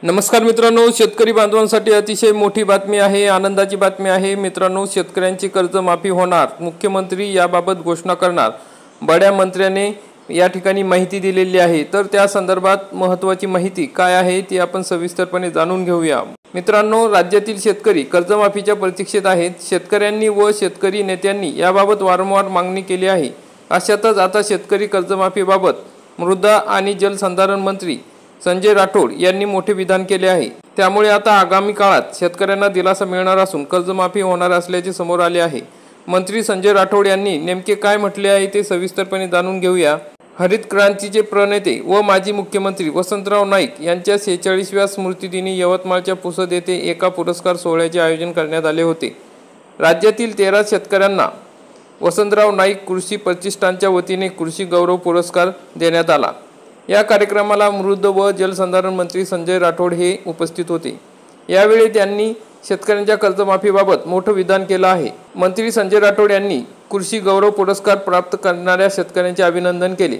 नमस्कार मित्रांनो, शेतकरी बांधवांसाठी अतिशय मोठी बातमी आहे, आनंदाची बातमी आहे। मित्रांनो, शेतकऱ्यांची कर्जमाफी होणार, मुख्यमंत्री याबाबत घोषणा करणार, बड्या मंत्र्याने या ठिकाणी माहिती दिलेली आहे। तर त्या संदर्भात महत्त्वाची माहिती काय आहे ती आपण सविस्तरपणे जाणून घेऊया। मित्रांनो, राज्यातील शेतकरी कर्जमाफीच्या प्रतीक्षेत आहेत। शेतकऱ्यांनी व शेतकरी नेत्यांनी याबाबत वारंवार मागणी केली आहे। अशातच आता शेतकरी कर्जमाफीबाबत मृदा आणि जलसंधारण मंत्री संजय राठोड यांनी मोठे विधान केले आहे। त्यामुळे आता आगामी काळात शेतकऱ्यांना दिलासा मिळणार असून कर्जमाफी होणार असल्याचे समोर आले आहे। मंत्री संजय राठोड यांनी नेमके काय म्हटले आहे ते सविस्तरपणे जाणून घेऊया। हरित क्रांतीचे प्रणेते व माजी मुख्यमंत्री वसंतराव नाईक यांच्या 46व्या स्मृतिदिनी यवतमाळच्या पुसद येथे एका पुरस्कार सोहळ्याचे आयोजन करण्यात आले होते। राज्यातील 13 शेतकऱ्यांना वसंतराव नाईक कृषी प्रतिष्ठानच्या वतीने कृषी गौरव पुरस्कार देण्यात आला। या कार्यक्रमाला मृद व जलसंधारण मंत्री संजय राठोड हे उपस्थित होते। यावेळी त्यांनी शेतकऱ्यांच्या कर्जमाफीबाबत मोठं विधान केलं आहे। मंत्री संजय राठोड यांनी कृषी गौरव पुरस्कार प्राप्त करणाऱ्या शेतकऱ्यांचे अभिनंदन केले।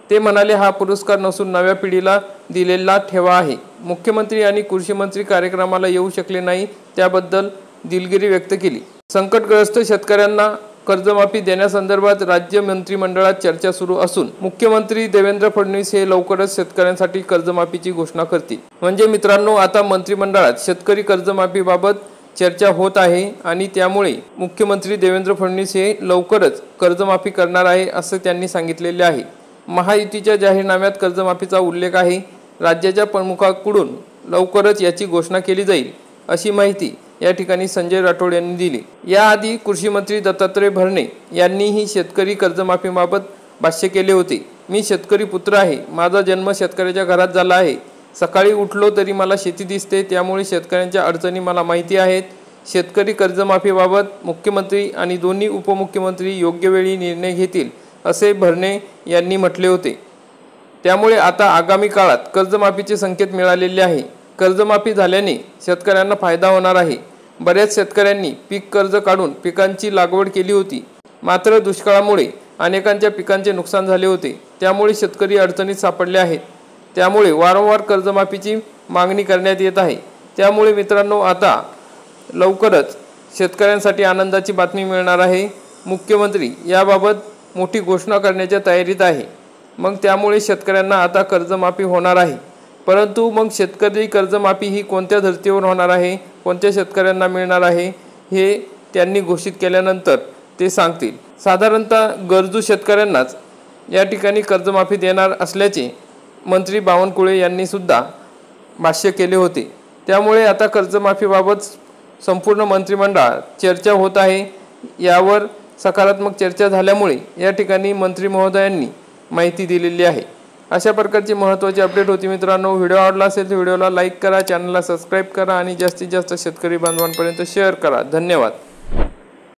ते म्हणाले, हा पुरस्कार नसून नव्या पिढीला दिलेला ठेवा आहे। मुख्यमंत्री आणि कृषी मंत्री कार्यक्रमाला येऊ शकले नाही, त्याबद्दल दिलगिरी व्यक्त केली। संकटग्रस्त शेतकऱ्यांना कर्जमाफी देण्यासंदर्भात राज्य मंत्रिमंडळात चर्चा सुरू असून मुख्यमंत्री देवेंद्र फडणवीस हे लवकरच शेतकऱ्यांसाठी कर्जमाफीची घोषणा करतील। म्हणजे मित्रांनो, आता मंत्रिमंडळात शेतकरी कर्जमाफीबाबत चर्चा होत आहे आणि त्यामुळे मुख्यमंत्री देवेंद्र फडणवीस हे लवकरच कर्जमाफी करणार आहे असं त्यांनी सांगितलेले आहे। महायुतीच्या जाहीरनाम्यात कर्जमाफीचा उल्लेख आहे। राज्याच्या प्रमुखांकडून लवकरच याची घोषणा केली जाईल अशी माहिती या ठिकाणी संजय राठोड यांनी दिली। याआधी कृषी मंत्री दत्तात्रय भरणे यांनीही शेतकरी कर्जमाफीबाबत भाष्य केले होते। मी शेतकरी पुत्र आहे, माझा जन्म शेतकऱ्याच्या घरात झाला आहे। सकाळी उठलो तरी मला शेती दिसते, त्यामुळे शेतकऱ्यांच्या अडचणी मला माहिती आहेत। शेतकरी कर्जमाफीबाबत मुख्यमंत्री आणि दोन्ही उपमुख्यमंत्री योग्य वेळी निर्णय घेतील असे भरणे यांनी म्हटले होते। त्यामुळे आता आगामी काळात कर्जमाफीचे संकेत मिळालेले आहे। कर्जमाफी झाल्याने शेतकऱ्यांना फायदा होणार आहे। बऱ्याच शेतकऱ्यांनी पीक कर्ज काढून पिकांची लागवड केली होती, मात्र दुष्काळामुळे अनेकांच्या पिकांचे नुकसान झाले होते। त्यामुळे शेतकरी अडचणीत सापडले आहेत। त्यामुळे वारंवार कर्जमाफीची मागणी करण्यात येत आहे। त्यामुळे मित्रांनो, आता लवकरच शेतकऱ्यांसाठी आनंदाची बातमी मिळणार आहे। मुख्यमंत्री याबाबत मोठी घोषणा करण्याच्या तयारीत आहे। मग त्यामुळे शेतकऱ्यांना आता कर्जमाफी होणार आहे। परंतु मग शेतकरी कर्जमाफी ही कोणत्या धर्तीवर होणार आहे, कोणत्या शेतकऱ्यांना मिळणार आहे हे त्यांनी घोषित केल्यानंतर ते सांगतील। साधारणतः गरजू शेतकऱ्यांनाच या ठिकाणी कर्जमाफी देणार असल्याचे मंत्री बावनकुळे यांनी सुद्धा भाष्य केले होते। त्यामुळे आता कर्जमाफीबाबत संपूर्ण मंत्रिमंडळात चर्चा होत आहे। यावर सकारात्मक चर्चा झाल्यामुळे या ठिकाणी मंत्री महोदयांनी माहिती दिलेली आहे। अशा प्रकारची महत्त्वाची अपडेट होती मित्रांनो। व्हिडिओ आवडला असेल तर व्हिडिओला लाईक करा, चॅनलला सबस्क्राईब करा आणि जास्तीत जास्त शेतकरी बांधवांपर्यंत शेअर करा। धन्यवाद।